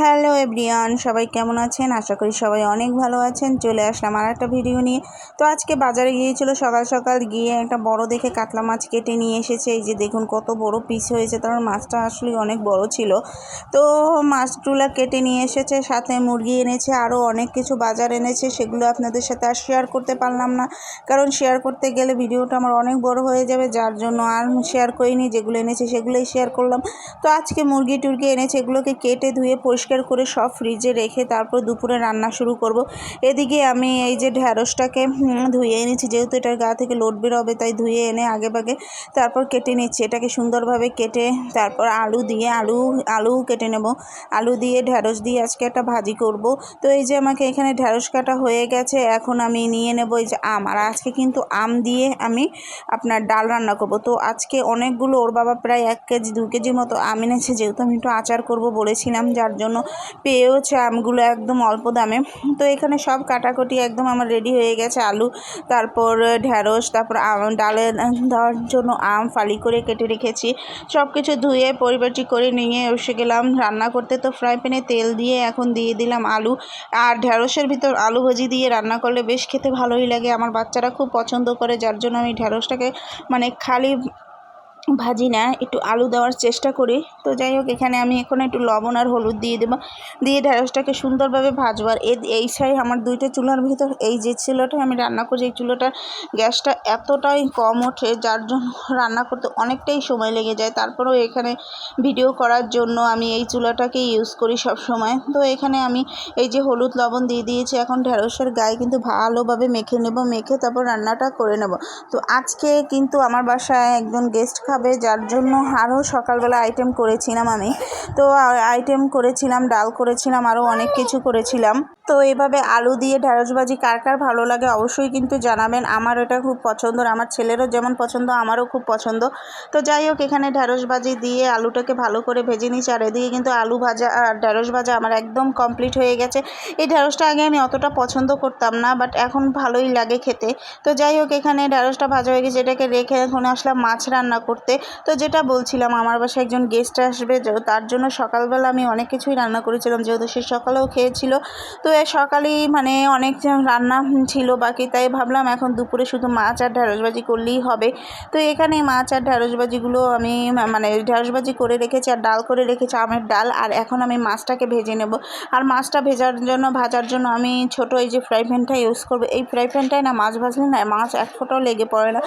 Hello everyone, সবাই কেমন আছেন? আশা করি সবাই অনেক ভালো আছেন। চলে আসলাম আর একটা ভিডিও নিয়ে। তো আজকে বাজারে গিয়েছিল, সকাল সকাল গিয়ে একটা বড় দেখে কাতলা মাছ কেটে নিয়ে এসেছে। এই যে দেখুন কত বড় পিস হয়েছে, কারণ মাছটা আসলে অনেক বড় ছিল। তো মাছগুলো কেটে নিয়ে এসেছে, সাথে মুরগি এনেছে, আরও অনেক কিছু বাজার এনেছে। সেগুলো আপনাদের সাথে আর শেয়ার করতে পারলাম না, কারণ শেয়ার করতে গেলে ভিডিওটা আমার অনেক বড় হয়ে যাবে, যার জন্য আর শেয়ার করিনি। যেগুলো এনেছে সেগুলোই শেয়ার করলাম। তো আজকে মুরগি টুরগি এনেছে, এগুলোকে কেটে ধুয়ে পরিষ্কার করে সব ফ্রিজে রেখে তারপর দুপুরে রান্না শুরু করব। এদিকে আমি এই যে ঢ্যাঁড়সটাকে ধুয়ে এনেছি, যেহেতু এটার গা থেকে লোট বেরোবে, তাই ধুয়ে এনে আগে ভাগে তারপর কেটে নিচ্ছি। এটাকে সুন্দরভাবে কেটে তারপর আলু দিয়ে আলু কেটে নেব। আলু দিয়ে ঢ্যাঁড়স দিয়ে আজকে একটা ভাজি করব। তো এই যে আমাকে এখানে ঢ্যাঁড়স কাটা হয়ে গেছে, এখন আমি নিয়ে নেব এই যে আম। আর আজকে কিন্তু আম দিয়ে আমি আপনার ডাল রান্না করব। তো আজকে অনেকগুলো, ওর বাবা প্রায় 1 কেজি 2 কেজির মতো আম এনেছে, যেহেতু আমি একটু আচার করব বলেছিলাম, যার জন্য পেয়েওছে আমগুলো একদম অল্প দামে। তো এখানে সব কাটাকুটি একদম আমার রেডি হয়ে গেছে। আলু, তারপর ঢ্যাঁড়স, তারপর ডালে দেওয়ার জন্য আম ফালি করে কেটে রেখেছি। সব কিছু ধুয়ে পরিপাটি করে নিয়ে এসে গেলাম রান্না করতে। তো ফ্রাই প্যানে তেল দিয়ে এখন দিয়ে দিলাম আলু। আর ঢ্যাঁড়সের ভিতর আলু ভাজি দিয়ে রান্না করলে বেশ খেতে ভালোই লাগে, আমার বাচ্চারা খুব পছন্দ করে, যার জন্য আমি ঢ্যাঁড়সটাকে মানে খালি ভাজি না, একটু আলু দেওয়ার চেষ্টা করি। তো যাই হোক, এখানে আমি এখন একটু লবণ আর হলুদ দিয়ে দেবো, দিয়ে ঢ্যাঁড়সটাকে সুন্দরভাবে ভাজবো। আর এই সাইড আমার 2টা চুলার ভিতর, এই যে চুলাটায় আমি রান্না করছি, এই চুলাটার গ্যাসটা এতটাই কম ওঠে, যার জন্য রান্না করতে অনেকটাই সময় লেগে যায়। তারপরেও এখানে ভিডিও করার জন্য আমি এই চুলাটাকে ইউজ করি সব সময়। তো এখানে আমি এই যে হলুদ লবণ দিয়ে দিয়েছি, এখন ঢ্যাঁড়সের গায়ে কিন্তু ভালোভাবে মেখে নেব, মেখে তারপর রান্নাটা করে নেব। তো আজকে কিন্তু আমার বাসায় একজন গেস্ট খাবে, যার জন্য আরও সকালবেলা আইটেম করেছিলাম আমি। তো আইটেম করেছিলাম, ডাল করেছিলাম, আরও অনেক কিছু করেছিলাম। তো এভাবে আলু দিয়ে ঢ্যাঁড়স ভাজি কার কার ভালো লাগে অবশ্যই কিন্তু জানাবেন। আমার এটা খুব পছন্দ, আমার ছেলেরও যেমন পছন্দ, আমারও খুব পছন্দ। তো যাই হোক, এখানে ঢ্যাঁড়স ভাজি দিয়ে আলুটাকে ভালো করে ভেজে নিচ্ছি। আর এদিকে কিন্তু আলু ভাজা আর ঢ্যাঁড়স ভাজা আমার একদম কমপ্লিট হয়ে গেছে। এই ঢ্যাঁড়সটা আগে আমি অতটা পছন্দ করতাম না, বাট এখন ভালোই লাগে খেতে। তো যাই হোক, এখানে ঢ্যাঁড়সটা ভাজা হয়ে গেছে, এটাকে রেখে এখন আসলাম মাছ রান্না করতে। তো যেটা বলছিলাম, আমার বাসায় একজন গেস্ট আসবে, তার জন্য সকালবেলা আমি অনেক কিছুই রান্না করেছিলাম, যেহেতু সে সকালেও খেয়েছিল। তো সকালেই মানে অনেক রান্না ছিল বাকি, তাই ভাবলাম এখন দুপুরে শুধু মাছ আর ঢ্যাঁড়স ভাজি করলেই হবে। তো এখানে মাছ আর ঢ্যাঁড়স ভাজিগুলো আমি মানে ঢ্যাঁড়স ভাজি করে রেখেছি, আর ডাল করে রেখেছি, আমের ডাল। আর এখন আমি মাছটাকে ভেজে নেব। আর মাছটা ভাজার জন্য আমি ছোটো এই যে ফ্রাই প্যানটা ইউজ করবো। এই ফ্রাই প্যানটায় না মাছ ভাজলে না মাছ এক ফোঁটাও লেগে পড়ে না,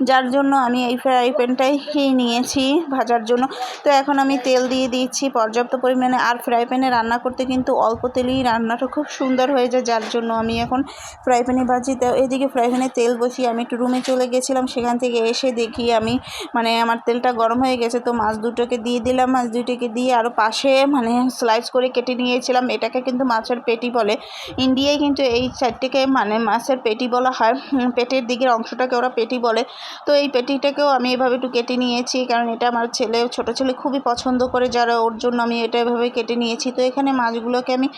যার জন্য আমি এই ফ্রাই প্যানটাই নিয়েছি ভাজার জন্য। তো এখন আমি তেল দিয়ে দিচ্ছি পর্যাপ্ত পরিমাণে। আর ফ্রাই প্যানে রান্না করতে কিন্তু অল্প তেলেই রান্নাটা খুব সুন্দর হয়ে যায়, যার জন্য আমি এখন ফ্রাই প্যানে ভাজি। তো এদিকে ফ্রাই প্যানে তেল বসিয়ে আমি একটু রুমে চলে গেছিলাম, সেখান থেকে এসে দেখি আমি মানে আমার তেলটা গরম হয়ে গেছে। তো মাছ দুটোকে দিয়ে দিলাম, মাছ দুটোকে দিয়ে আরও পাশে মানে স্লাইস করে কেটে নিয়েছিলাম। এটাকে কিন্তু মাছের পেটি বলে, ইন্ডিয়ায় কিন্তু এই সাইডটাকে মানে মাছের পেটি বলা হয়, পেটের দিকের অংশটাকে ওরা পেটি বলে। তো এই পেটিটাকেও আমি এভাবে একটু কেটে নিয়েছি, কারণ এটা আমার ছোটো ছেলে খুবই পছন্দ করে, যারা ওর জন্য আমি এটা এভাবে কেটে নিয়েছি। তো এখানে মাছগুলোকে আমি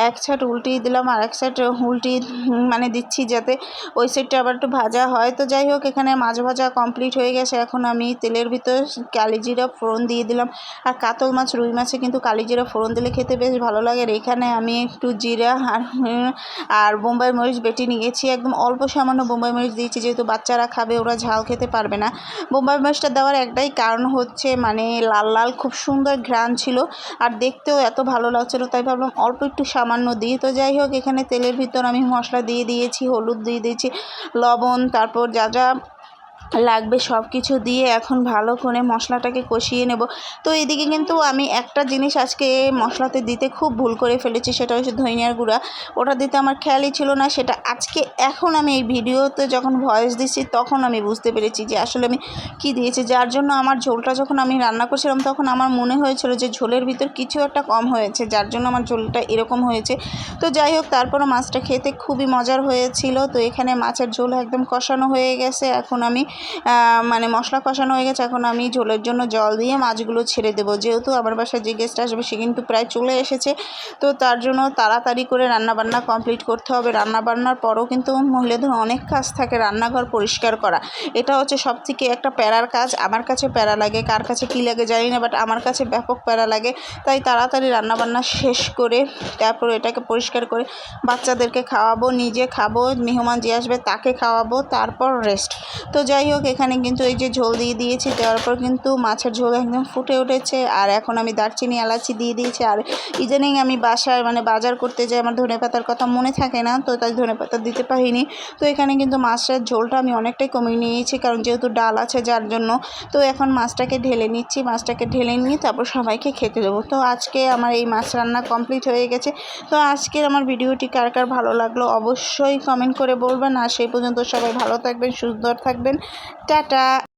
এক সাইড উল্টিয়ে দিলাম, আর এক সাইড উল্টিয়ে মানে দিচ্ছি, যাতে ওই সাইডটা আবার একটু ভাজা হয়। তো যাই হোক, এখানে মাছ ভাজা কমপ্লিট হয়ে গেছে। এখন আমি তেলের ভিতর কালিজিরা ফোড়ন দিয়ে দিলাম। আর কাতল মাছ, রুই মাছে কিন্তু কালিজিরা ফোড়ন দিলে খেতে বেশ ভালো লাগে। আর এখানে আমি একটু জিরা আর বোম্বাই মরিচ বেটে নিয়েছি, একদম অল্প সামান্য বোম্বাই মরিচ দিয়েছি, যেহেতু বাচ্চারা খাবে, ওরা ঝাল খেতে পারবে না। বোম্বাই মরিচটা দেওয়ার একটাই কারণ হচ্ছে মানে লাল লাল খুব সুন্দর ঘ্রাণ ছিল, আর দেখতেও এত ভালো লাগছিলো, তাই ভাবলাম অল্প একটু সামান্য দিই। তো যাই হোক, এখানে তেলের ভিতর আমি মশলা দিয়ে দিয়েছি, হলুদ দিয়ে দিয়েছি, লবণ, তারপর যা যা লাগবে সব কিছু দিয়ে এখন ভালো করে মশলাটাকে কষিয়ে নেব। তো এদিকে কিন্তু আমি একটা জিনিস আজকে মশলাতে দিতে খুব ভুল করে ফেলেছি, সেটা হচ্ছে ধনিয়ার গুঁড়া। ওটা দিতে আমার খেয়ালই ছিল না, সেটা আজকে এখন আমি এই ভিডিওতে যখন ভয়েস দিচ্ছি তখন আমি বুঝতে পেরেছি যে আসলে আমি কি দিয়েছি, যার জন্য আমার ঝোলটা যখন আমি রান্না করছিলাম তখন আমার মনে হয়েছিল যে ঝোলের ভিতর কিছু একটা কম হয়েছে, যার জন্য আমার ঝোলটা এরকম হয়েছে। তো যাই হোক, তারপরে মাছটা খেতে খুবই মজার হয়েছিল। তো এখানে মাছের ঝোল একদম কষানো হয়ে গেছে, এখন আমি মানে মশলা কষানো হয়ে গেছে। এখন আমি ঝোলের জন্য জল দিয়ে মাছগুলো ছেড়ে দেবো। যেহেতু আমার বাসায় যে গেস্ট আসবে সে কিন্তু প্রায় চলে এসেছে, তো তার জন্য তাড়াতাড়ি করে রান্নাবান্না কমপ্লিট করতে হবে। রান্নাবান্নার পরও কিন্তু মহিলাদের অনেক কাজ থাকে, রান্নাঘর পরিষ্কার করা এটা হচ্ছে সবথেকে একটা প্যারার কাজ। আমার কাছে প্যারা লাগে, কার কাছে কী লাগে জানি না, বাট আমার কাছে ব্যাপক প্যারা লাগে। তাই তাড়াতাড়ি রান্নাবান্না শেষ করে তারপর এটাকে পরিষ্কার করে বাচ্চাদেরকে খাওয়াবো, নিজে খাবো, মেহমান যে আসবে তাকে খাওয়াবো, তারপর রেস্ট। তো যাই হোক, এখানে কিন্তু এই যে ঝোল দিয়ে দিয়েছি, দেওয়ার পর কিন্তু মাছের ঝোল একদম ফুটে উঠেছে। আর এখন আমি দারচিনি এলাচি দিয়ে দিয়েছি। আর ইদানিং আমি বাসায় বাজার করতে যাই, আমার ধনেপাতার কথা মনে থাকে না, তো তাই ধনেপাতা দিতে পারিনি। তো এখানে কিন্তু মাছের ঝোলটা আমি অনেকটাই কমিয়ে নিয়েছি, কারণ যেহেতু ডাল আছে যার জন্য। তো এখন মাছটাকে ঢেলে নিচ্ছি, মাছটাকে ঢেলে নিয়ে তারপর সবাইকে খেতে দেবো। তো আজকে আমার এই মাছ রান্না কমপ্লিট হয়ে গেছে। তো আজকের আমার ভিডিওটি কার কার ভালো লাগলো অবশ্যই কমেন্ট করে বলবেন। আর সেই পর্যন্ত সবাই ভালো থাকবেন, সুন্দর থাকবেন। টাটা।